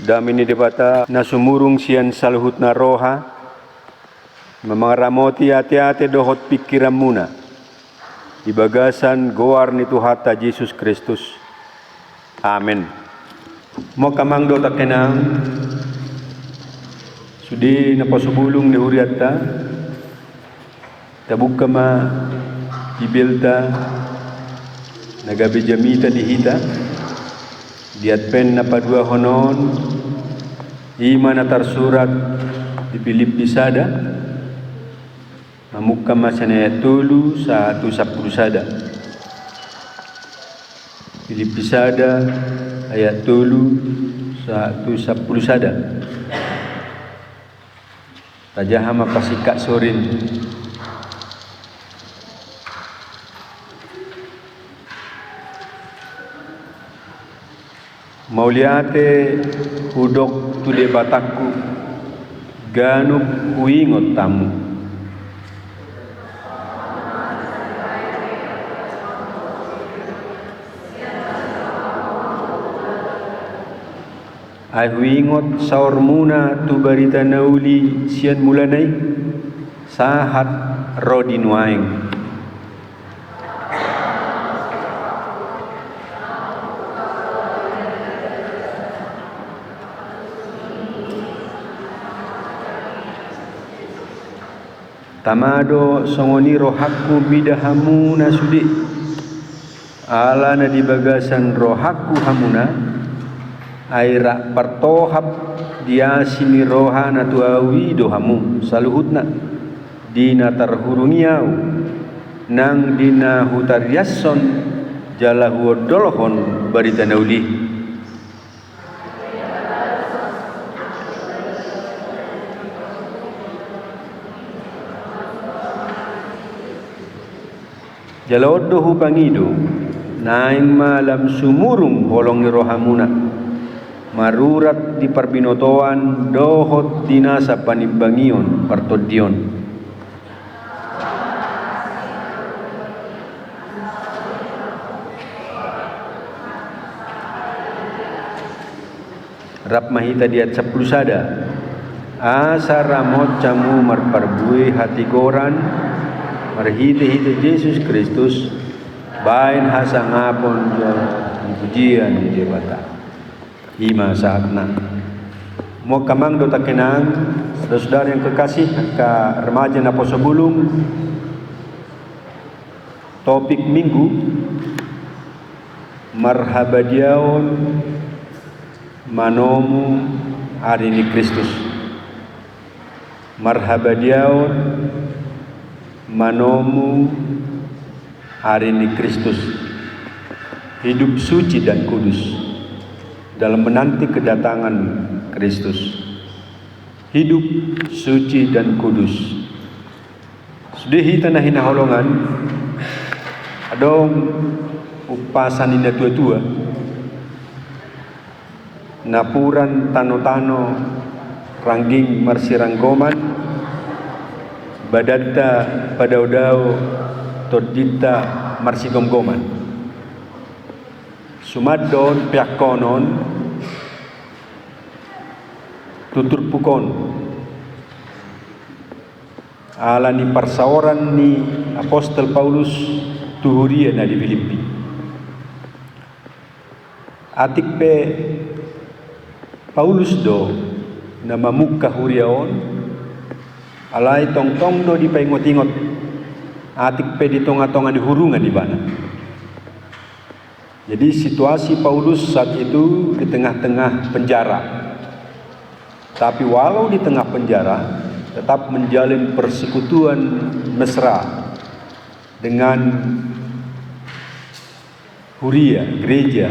Damini debata nasumurung sian saluhutna roha, memangaramoti hati-hati dohot pikiran muna, di bagasan goar ni Tuhata Yesus Kristus. Amin. Mo kamang do takenang, sudi naposubulung ni huriatta, tabuk kama ibilta, nagabi jamita dihita, diatpen na padua honon, ima na tarsurat di Filipi sada, mamukka masanaya tulu sa 1:10 sada. Filipi sada ayat tulu sa 1:10 sada. Tajahama pasikak sorin. Mauliate udok tude bataku ganuk uingot tamu. Ai huingot saur muna tu barita nauli sian mulanai sahat rodin waing. Tamado songoni rohaku bidahamu nasudi ala na di bagasan rohaku hamuna aira partohap dia sini roha na tuawi dohamu saluhutna dina tarhurungiau nang dina hutariasson jalahu dolohon barita nauli. Jalodo hubangido naing malam sumurung holong ni rohamuna marurat di parbinotoan dohot dinasa panimbangion partodion. Rap mahita diat 10 sada asa ramot camu marparbui hati goran marhite-hite Yesus Kristus bain hasangapon pujian di debata hima saatna. Mo kamang do takenang saudara yang kekasih ka remaja na posebulung topik minggu marhabadiaon manomu hari ini Kristus. Marhabadiaon manomu hari ini Kristus, hidup suci dan kudus dalam menanti kedatangan Kristus. Hidup suci dan kudus. Sudihi tanahin holongan adong upasan inda tua-tua napuran tano-tano rangging marsiranggoman badatta padaudao todita marsigomgoman sumadon pihak konon tutur pukon ala ni parsaoran ni Apostol Paulus tuhuria na di Filipi atik pe Paulus do na mamukka huriaon alai tong-tong do di paingot-ingot atik pe di tonga-tonga di hurungan di bana. Jadi situasi Paulus saat itu di tengah-tengah penjara. Tapi walau di tengah penjara tetap menjalin persekutuan mesra dengan Huria, gereja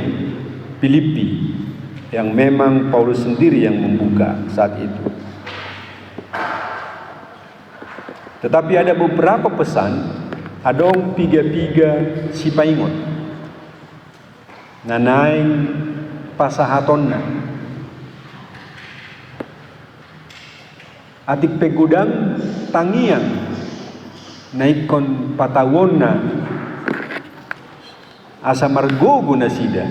Filipi yang memang Paulus sendiri yang membuka saat itu. Tetapi ada beberapa pesan adong piga-piga si paingot nanaing pasahatonna atik pegudang tangiang naikon patawonna asa margogo na sida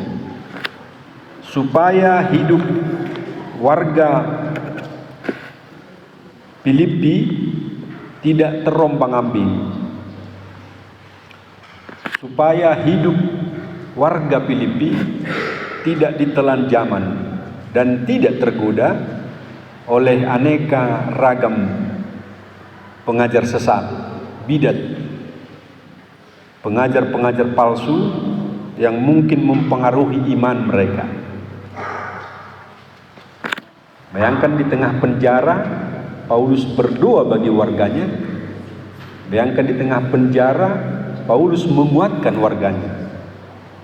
supaya hidup warga Filipi tidak terombang-ambing, supaya hidup warga Filipi tidak ditelan zaman dan tidak tergoda oleh aneka ragam pengajar sesat, bidat, pengajar-pengajar palsu yang mungkin mempengaruhi iman mereka. Bayangkan di tengah penjara Paulus berdoa bagi warganya. Bayangkan di tengah penjara Paulus menguatkan warganya,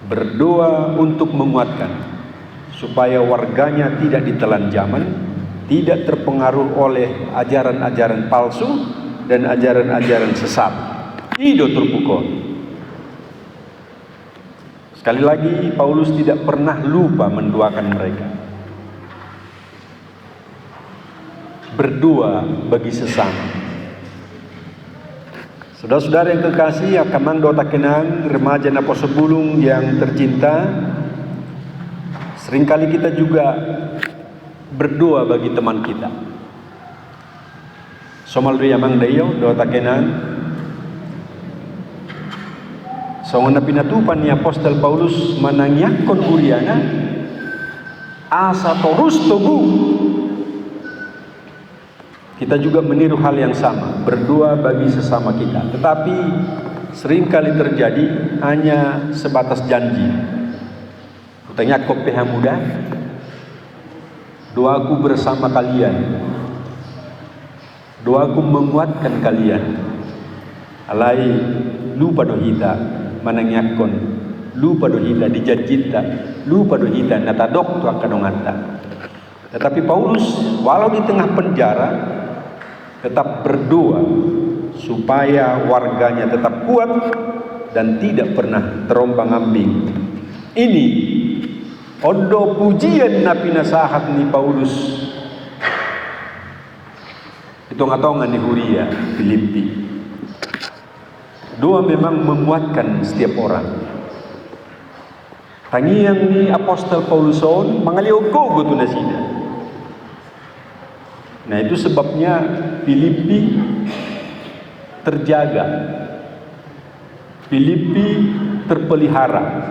berdoa untuk menguatkan supaya warganya tidak ditelan zaman, tidak terpengaruh oleh ajaran-ajaran palsu dan ajaran-ajaran sesat. Ido terpukul. Sekali lagi, Paulus tidak pernah lupa mendoakan mereka. Berdoa bagi sesama. Saudara-saudara yang kekasih, akamang dota kenang remaja napo sebulung yang tercinta, seringkali kita juga berdoa bagi teman kita. Somal do yamang dayo dota kenang songon na pinatupan ni Apostol Paulus manangyakon uriana asa torus tubuh. Kita juga meniru hal yang sama, berdoa bagi sesama kita. Tetapi seringkali terjadi hanya sebatas janji. Kutanya kopeha muda, doaku bersama kalian, doaku menguatkan kalian. Alai lupa dohita manangyakon, lupa dohita dijanjita, lupa dohita natadok tu akadonganta. Tetapi Paulus walau di tengah penjara tetap berdoa supaya warganya tetap kuat dan tidak pernah terombang-ambing. Ini ondo pujian napi nasahat ni Paulus hitung-hitungan di Huria Filipi. Doa memang menguatkan setiap orang. Tangiang ni Apostol Pauluson mangaliog-go tu nasida. Nah, itu sebabnya Filipi terjaga, Filipi terpelihara,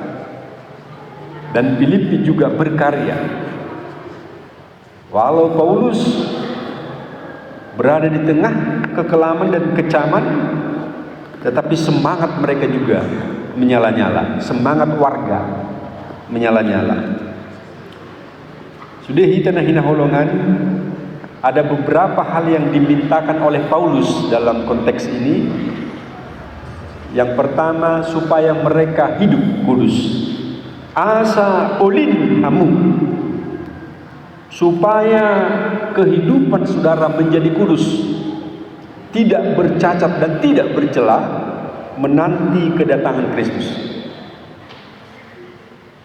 dan Filipi juga berkarya. Walau Paulus berada di tengah kekelaman dan kecaman, tetapi semangat mereka juga menyala-nyala, semangat warga menyala-nyala. Sudah hina holongan, ada beberapa hal yang dimintakan oleh Paulus dalam konteks ini. Yang pertama, supaya mereka hidup kudus. Asa olin hamu, supaya kehidupan saudara menjadi kudus, tidak bercacat dan tidak bercela, menanti kedatangan Kristus.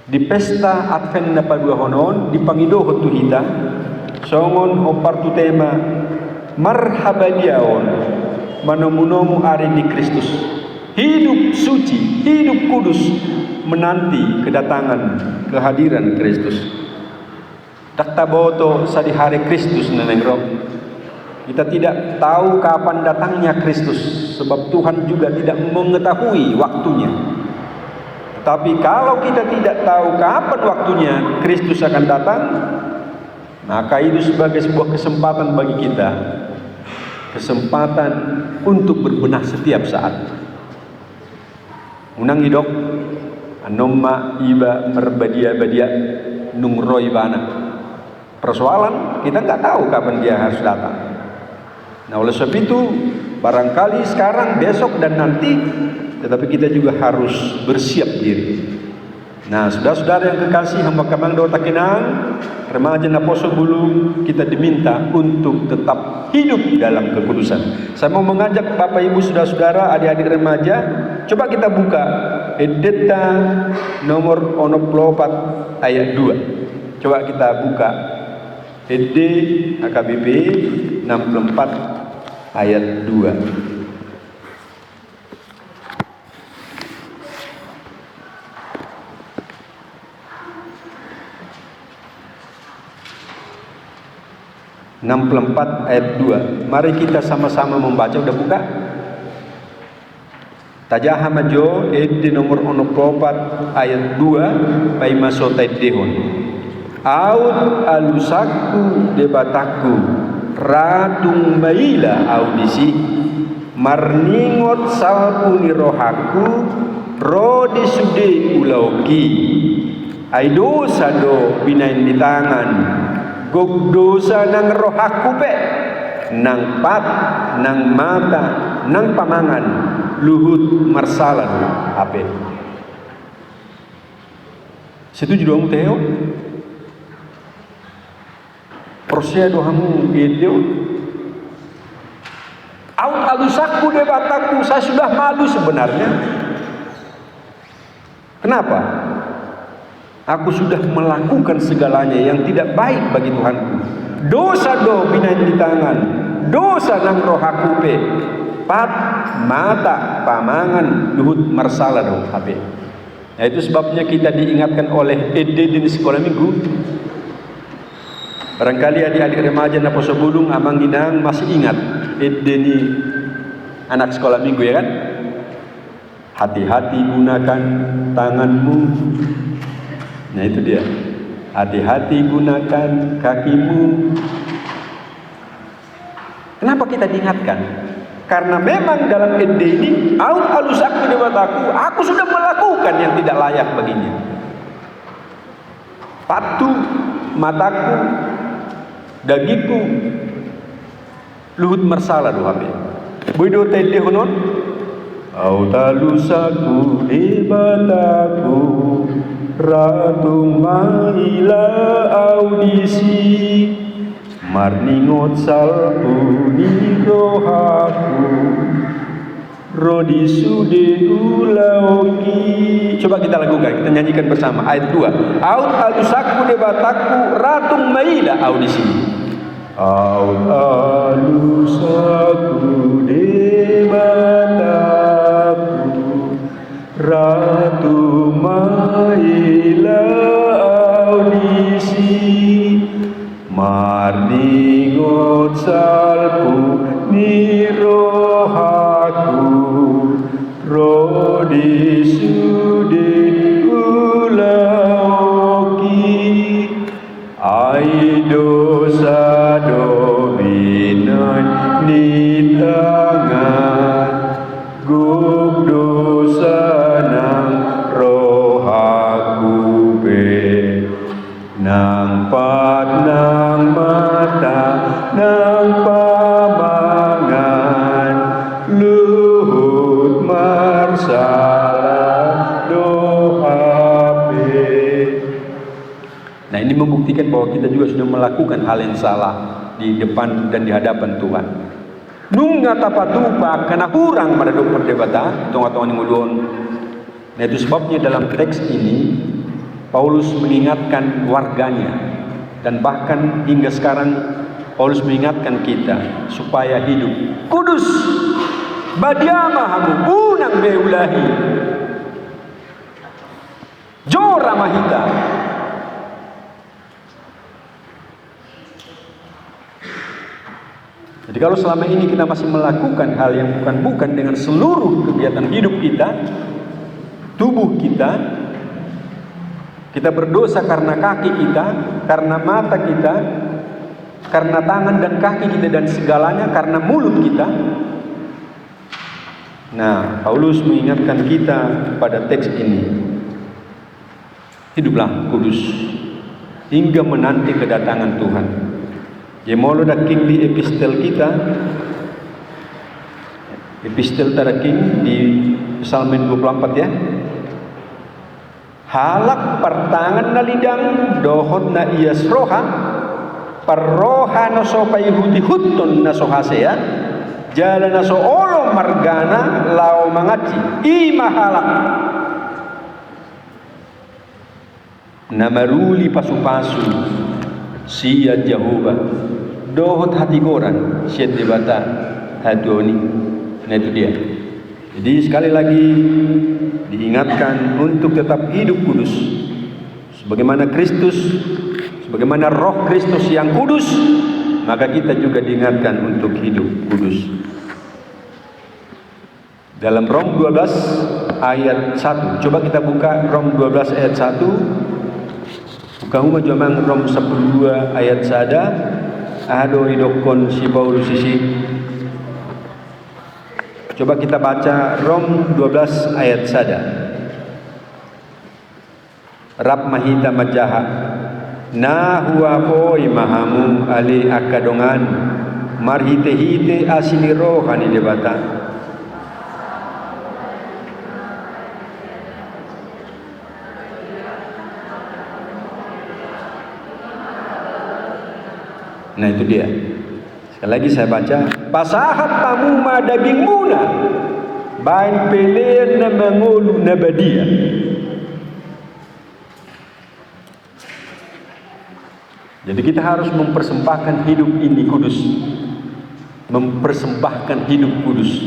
Di pesta Advent na paduahonon dipangidohot tu hita songon opartu tema marhabadiaon manomunomu ari di Kristus, hidup suci, hidup kudus, menanti kedatangan kehadiran Kristus. Taktaboto sa di hari Kristus nenengro. Kita tidak tahu kapan datangnya Kristus, sebab Tuhan juga tidak mengetahui waktunya. Tapi kalau kita tidak tahu kapan waktunya Kristus akan datang, maka itu sebagai sebuah kesempatan bagi kita, kesempatan untuk berbenah setiap saat. Unang hidok anomma iba merbadia-badia nungroi bana. Persoalan kita nggak tahu kapan dia harus datang. Nah, oleh sebab itu barangkali sekarang, besok dan nanti, tetapi kita juga harus bersiap diri. Nah, saudara-saudara yang kekasih, hamba kamang doa takinang remaja naposo bulu, kita diminta untuk tetap hidup dalam kekudusan. Saya mau mengajak Bapak Ibu, saudara-saudara, adik-adik remaja, coba kita buka Edeta nomor 64 ayat 2. Coba kita buka ED HKBP 64 ayat 2. 64 ayat 2. Mari kita sama-sama membaca. Udah buka? Tajahama jo ed nomor 64 ayat 2 pai masuk tadehon. Aut alusaku debataku ratung baila audisi marningot salpuni rohaku rodi sude ulauki aido sado binain di tangan gog dosa nang rohaku pe nang pat nang mata nang pamangan luhut marsalan ape setuju dong Teo proses doamu itu aut alusaku debataku saya sudah malu sebenarnya. Kenapa? Aku sudah melakukan segalanya yang tidak baik bagi Tuhanku. Dosa do binain di tangan, dosa nang rohaku pe, pat mata pamangan luhut marsala do ape. Nah, itu sebabnya kita diingatkan oleh Ede di sekolah minggu. Barangkali adik-adik remaja na poso bulung amang ginang masih ingat Ede ni anak sekolah minggu ya kan? Hati-hati gunakan tanganmu. Nah itu dia. Hati-hati gunakan kakimu. Kenapa kita diingatkan? Karena memang dalam Ede ini aut alusaku debataku, aku sudah melakukan yang tidak layak baginya. Patu mataku, dagiku, luhut marsala dohabe. Boido tede honon. Aut alusaku debataku ratung maila audisi marningot salpuni rohaku rodi sude ulauki. Coba kita lakukan, kita nyanyikan bersama ayat 2. Aut alusaku debataku ratung maila audisi. Aut alusaku debataku ratung maila audisi marningot salpu nirohaku rodi sude ulauki ai dosa do binan ni tangan gug dosa nang rohaku be nang pat nang mata nang pamangan luhut marsala dohape. Nah ini membuktikan bahwa kita juga sudah melakukan hal yang salah di depan dan di hadapan Tuhan. Nungga tapatupa karena kurang pada perdebatan tong-tong ngudon. Nah itu sebabnya dalam teks ini Paulus mengingatkan warganya dan bahkan hingga sekarang Paulus mengingatkan kita supaya hidup kudus. Badiamahamu unang beulahi jora mahita. Jadi kalau selama ini kita masih melakukan hal yang bukan dengan seluruh kegiatan hidup kita, tubuh kita, kita berdosa karena kaki kita, karena mata kita, karena tangan dan kaki kita dan segalanya, karena mulut kita. Nah, Paulus mengingatkan kita pada teks ini. Hiduplah kudus hingga menanti kedatangan Tuhan. Jemolo daking di epistel kita, epistel taraking di Psalmen 24 ya. Halak pertangan na lidang dohod na iyas roha parroha no so payhuti hutton na so hasea jalan na so olo margana lao mangaci ima halak na maruli pasu-pasu siya Jehovah dohod hati koran siya debata hadoni. Nah itu dia. Jadi sekali lagi diingatkan untuk tetap hidup kudus sebagaimana Kristus, sebagaimana roh Kristus yang kudus maka kita juga diingatkan untuk hidup kudus. Dalam Rom 12 ayat 1, coba kita buka Rom 12 ayat 1. Bukamu majamang Rom 12 ayat 1. Ado idokon si Paulus isi. Coba kita baca Rom 12 ayat 1. Rab mahita majaha na huwa poi mahamu ali akadongan marhite hite asini rohani debata. Nah itu dia. Sekali lagi saya baca. Pasahat tamu ma daging muna bain pelean na mangolu na badia. Jadi kita harus mempersembahkan hidup ini kudus. Mempersembahkan hidup kudus.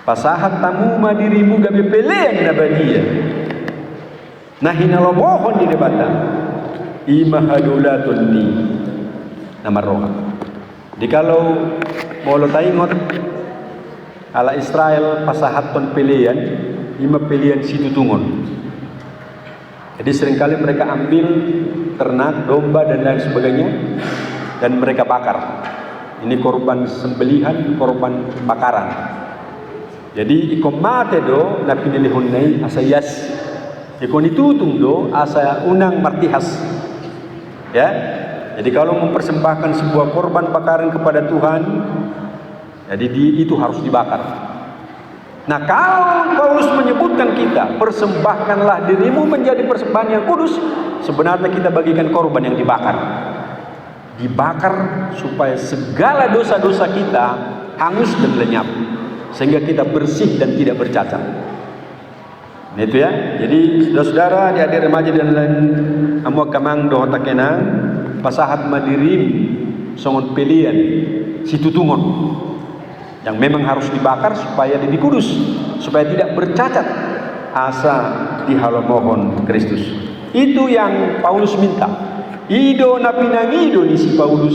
Pasahat tamu ma dirimu gabe pelean na badia. Nah hinalomohon di debata. Imahadulatun ni nama roha. Jadi kalau mau lo taingot ala Israel pasahaton pilihan, ima pilihan situ tungon. Jadi seringkali mereka ambil ternak, domba dan lain sebagainya dan mereka bakar. Ini korban sembelihan, korban bakaran. Jadi ikon mate do na pinilihon nai asayas. Ikon itutung do asa unang martihas. Ya, jadi kalau mempersembahkan sebuah korban bakaran kepada Tuhan, jadi itu harus dibakar. Nah, kalau Paulus menyebutkan kita, persembahkanlah dirimu menjadi persembahan yang kudus, sebenarnya kita bagikan korban yang dibakar. Dibakar supaya segala dosa-dosa kita hangus dan lenyap, sehingga kita bersih dan tidak bercacat. Nah itu ya. Jadi saudara-saudara, adik-adik remaja dan lain amu kamang doa takenang pasahat madirim songon pelian situtungon yang memang harus dibakar supaya lebih kudus, supaya tidak bercacat asa di halamohon Kristus. Itu yang Paulus minta. Ido na pinangido ni si Paulus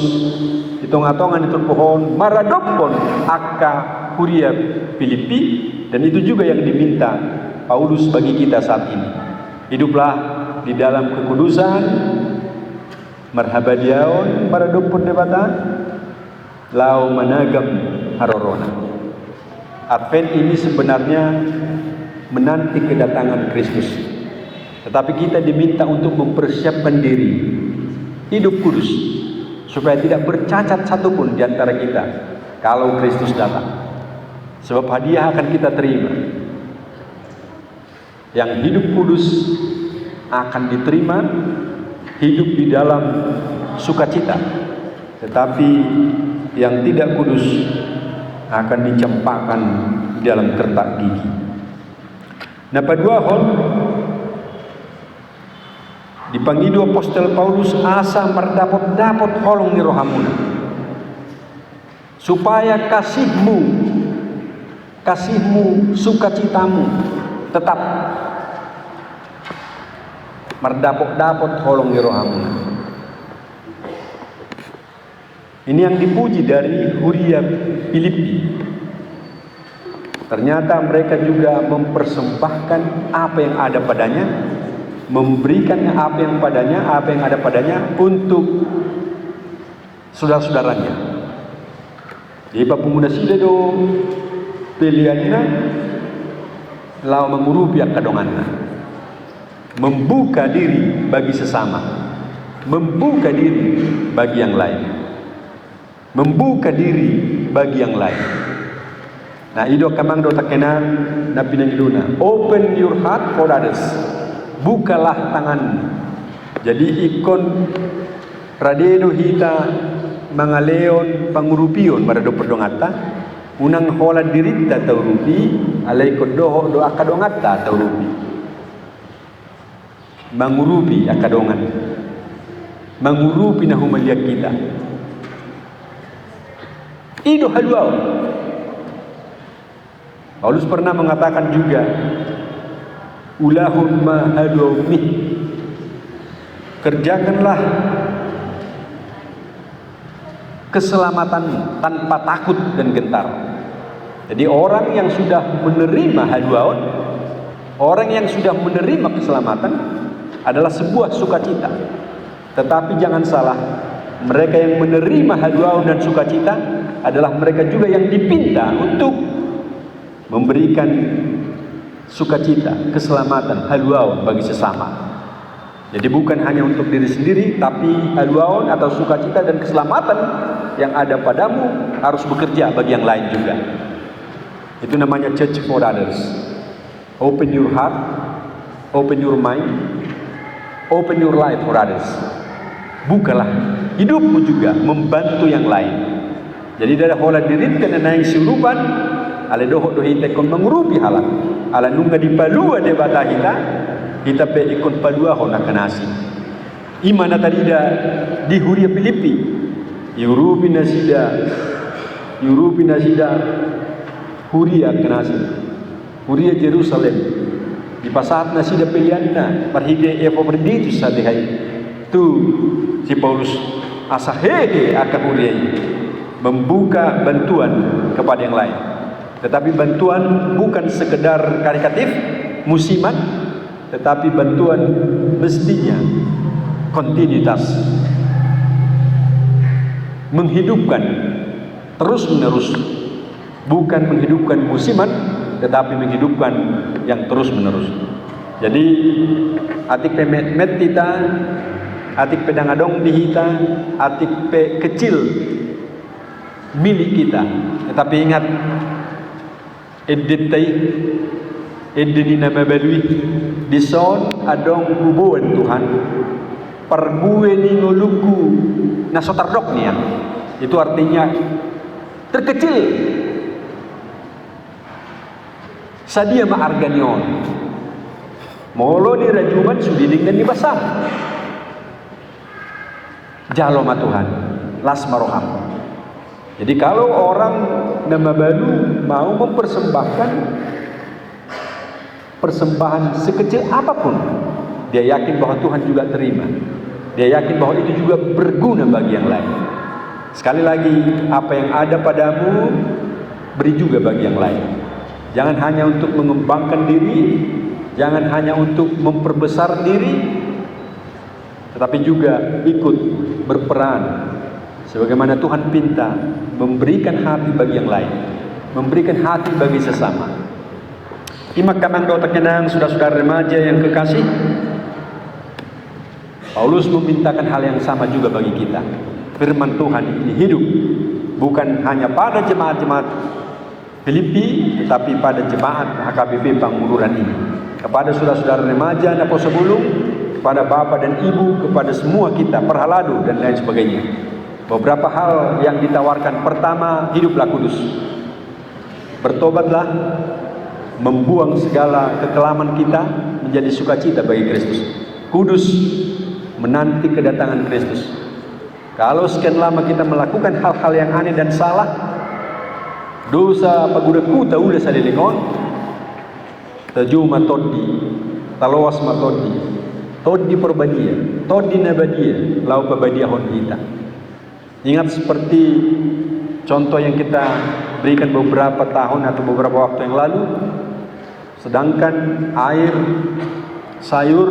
hitong-hitongan itu pohon maradopon akka huria Filipi, dan itu juga yang diminta Paulus bagi kita saat ini. Hiduplah di dalam kekudusan, marhabadiaon para dopun debatan, lau managam harorona. Advent ini sebenarnya menanti kedatangan Kristus, tetapi kita diminta untuk mempersiapkan diri hidup kudus supaya tidak bercacat satupun di antara kita kalau Kristus datang. Sebab hadiah akan kita terima. Yang hidup kudus akan diterima, hidup di dalam sukacita. Tetapi yang tidak kudus akan dicampakkan di dalam kertak gigi. Nah, paduahon dipanggil Apostel Paulus asa merdapot holong ni rohamuna, supaya kasihmu, sukacitamu tetap merdapot holong ni rohamuna. Ini yang dipuji dari Huria Filipi. Ternyata mereka juga mempersembahkan apa yang ada padanya, memberikan apa yang ada padanya untuk saudara-saudaranya. Di pemuda sida do pilihannya lau mengurupi akadonganna, membuka diri bagi sesama, membuka diri bagi yang lain, membuka diri bagi yang lain. Nah, ido kamang do takenan na pinangiluna, open your heart for others. Bukalah tangan. Jadi ikon radedo hita mangaleon pangurupion marado perdongata unang hola dirita taurupi alai kodoho do akadongata taurupi. Mangurupi akadongan. Mangurupi na humaliak kita. Ido haluau. Paulus pernah mengatakan juga, ulahun mahadumi, kerjakanlah keselamatan tanpa takut dan gentar. Jadi orang yang sudah menerima H2O, orang yang sudah menerima keselamatan adalah sebuah sukacita. Tetapi jangan salah, mereka yang menerima H2O dan sukacita adalah mereka juga yang dipinta untuk memberikan sukacita, keselamatan, H2O bagi sesama. Jadi bukan hanya untuk diri sendiri, tapi H2O atau sukacita dan keselamatan yang ada padamu harus bekerja bagi yang lain juga. Itu namanya church for others. Open your heart, open your mind, open your life for others. Bukalah hidupmu juga membantu yang lain. Jadi dari hola dirit kena naik silupan, ale dohok dohite kon mengurupi halak, ala nunga di palua de batahita, kita pe ikon palua hona kanasi. Imana tadi dah di Huria Filipi, Yurupi nasida Huria kanasi, Huria Jerusalem. Di pasat nasida pilihanna, perhige evo berditu sadehai. Tu si Paulus asahehe akan Huria membuka bantuan kepada yang lain. Tetapi bantuan bukan sekedar karitatif, musiman, tetapi bantuan mestinya kontinuitas, menghidupkan terus menerus, bukan menghidupkan musiman, tetapi menghidupkan yang terus menerus. Jadi atik pe met kita, atik pedang adong dihita, atik pe kecil milik kita. Tetapi ingat, edit di nama balui di son adong hubungan Tuhan pergue ni nguluku nasotardok nih ya. Itu artinya terkecil sadia ma arganion molo di rajuman sudiding dan dibasah jalo ma Tuhan las maroham. Jadi kalau orang nama baru mau mempersembahkan persembahan sekecil apapun, dia yakin bahwa Tuhan juga terima. Dia yakin bahwa itu juga berguna bagi yang lain. Sekali lagi, apa yang ada padamu beri juga bagi yang lain. Jangan hanya untuk mengembangkan diri, jangan hanya untuk memperbesar diri, tetapi juga ikut berperan sebagaimana Tuhan pinta, memberikan hati bagi yang lain, memberikan hati bagi sesama. Imak kamang do terkenang saudara-saudara remaja yang kekasih, Paulus memintakan hal yang sama juga bagi kita. Firman Tuhan ini hidup bukan hanya pada jemaat-jemaat Filipi, tetapi pada jemaat HKBP Pangururan ini. Kepada saudara-saudara remaja Napo Sebulung, kepada bapak dan ibu, kepada semua kita, perhaladu dan lain sebagainya. Beberapa hal yang ditawarkan. Pertama, hiduplah kudus. Bertobatlah, membuang segala kekelaman kita menjadi sukacita bagi Kristus. Kudus, menanti kedatangan Kristus. Kalau sekian lama kita melakukan hal-hal yang aneh dan salah, dosa pagudaku udah salilingon, taju matodi, talowas matodi, todi perbadia, todi nabadia, lau perbadia hon kita. Ingat seperti contoh yang kita berikan beberapa tahun atau beberapa waktu yang lalu, sedangkan air sayur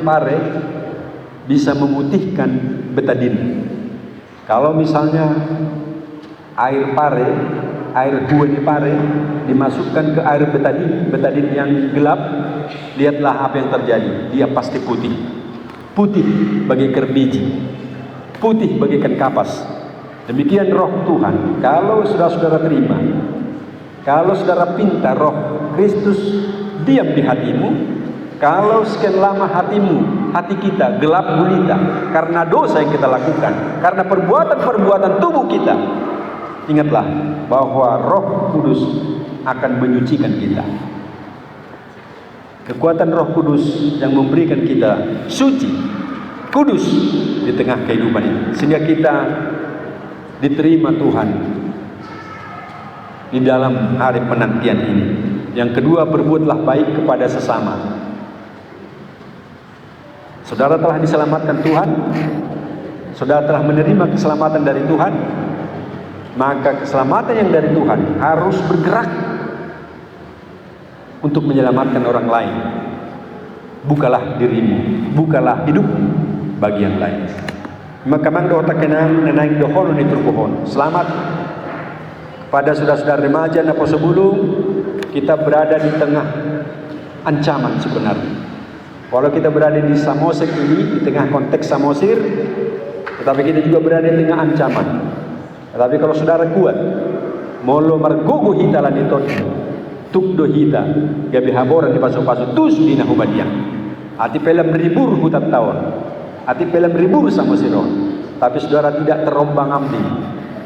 pare bisa memutihkan betadine. Kalau misalnya air buah di pare dimasukkan ke air betadine yang gelap, lihatlah apa yang terjadi. Dia pasti putih. Putih bagaikan biji, putih bagaikan kapas. Demikian roh Tuhan. Kalau saudara-saudara terima, kalau saudara pinta roh Kristus diam di hatimu, kalau sekian lama hati kita gelap gulita karena dosa yang kita lakukan, karena perbuatan-perbuatan tubuh kita, ingatlah bahwa Roh Kudus akan menyucikan kita. Kekuatan Roh Kudus yang memberikan kita suci, kudus di tengah kehidupan ini, sehingga kita diterima Tuhan di dalam hari penantian ini. Yang kedua, berbuatlah baik kepada sesama. Saudara telah diselamatkan Tuhan, saudara telah menerima keselamatan dari Tuhan, maka keselamatan yang dari Tuhan harus bergerak untuk menyelamatkan orang lain. Bukalah dirimu, bukalah hidupmu bagi yang lain. Maka mang doa kenang nenang dohon ni turkuhon. Selamat kepada saudara-saudara remaja napa sebelum kita berada di tengah ancaman sebenarnya. Walau kita berada di Samosir ini, di tengah konteks Samosir, tetapi kita juga berada di tengah ancaman. Tetapi kalau saudara kuat, molo margogo hita lan itot, tukdo hita, gabi haboran di pasu-pasu tus di nahubadiang. Ati pelam ribur hutat tahun, ati pelam ribur Samosiron. Tapi saudara tidak terombang ambing.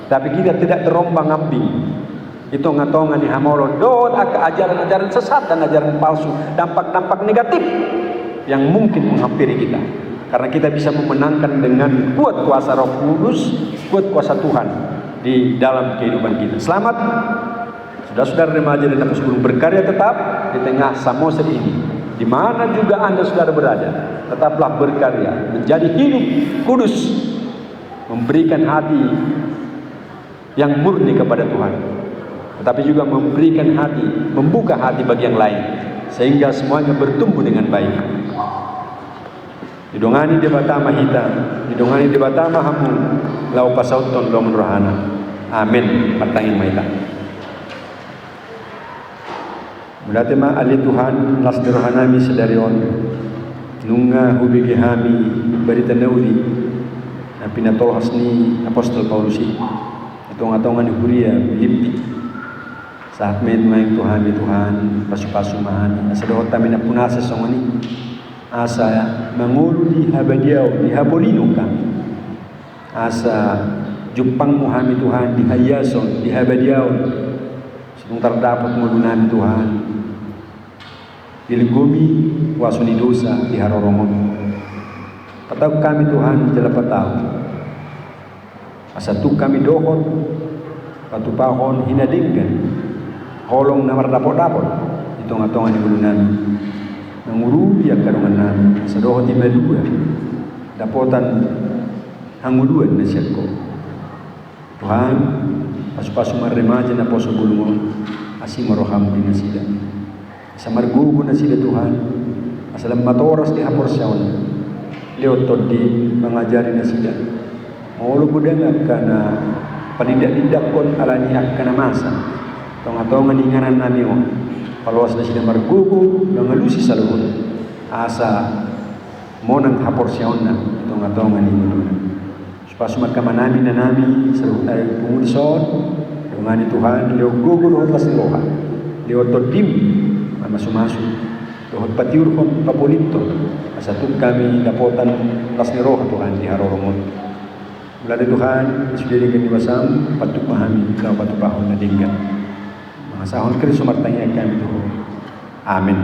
Tapi kita tidak terombang ambing. Itu ngatongan di hamolo dot ajaran-ajaran sesat dan ajaran palsu, dampak-dampak negatif yang mungkin menghampiri kita. Karena kita bisa memenangkan dengan kuat kuasa Roh Kudus, kuat kuasa Tuhan di dalam kehidupan kita. Selamat saudara-saudara remaja dan anak sebelum berkarya tetap di tengah Samosir ini. Di mana juga Anda saudara berada, tetaplah berkarya, menjadi hidup kudus, memberikan hati yang murni kepada Tuhan, tetapi juga memberikan hati, membuka hati bagi yang lain, sehingga semuanya bertumbuh dengan baik. Didongani di batama hita, didongani di batama hamu, lau pasauton lomun rohana. Amin. Pertangin maita. Berarti ma ali Tuhan las rohanami sedarion, nunga hubigi hami berita naudi, napinatol hasni apostol Paulusi. Atongan di Huria, Filipi. Saat main Tuhan di Tuhan, pasu-pasu mahan. Asa dohot kami na punasa sa ngani. Asa mangulu di habadiaw, di habolino ka. Asa jupang muhami Tuhan di hayason, di habadiaw. Sinong terdapat ngulu nami Tuhan. Dilgumi wasuni dosa di haroromon. Patag kami Tuhan jalapataw. Asatu kami dohon, patupahon hinadinggan, holong na mardapot-dapot, ito nga tongan ni bulunan, nangulubi ang karungan namin, sa dohon di malua, dapotan hanguluan na siya ko. Tuhan, pasu-pasu marremaja na po sa bulungon, asi maroham din na sila. Sa margugo na sila Tuhan, asalam matoras di haporsyaon, leotod di mangajari na sila. Molo budang kana panidak-nidak kon alani kana masa. Tonga-tonga ninganan nami o. Paluas na sila margugo nangalusi sa luhod. Asa monang haporsyaon na tonga-tonga ningunan. Supaya magkamanami na nami sa luhod ay pungulson. Dungani Tuhan leo gugo luhod las niloha. Leo todim masumasu. Luhod patiur kon papunito. Asa tug kami dapotan las niloha Tuhan di haroromon. Mula dari Tuhan, sudah dengan diwasam, patut pahami, kau patut paham na dinggan. Mga sahon Kristo martanya kami Tuhan. Amin.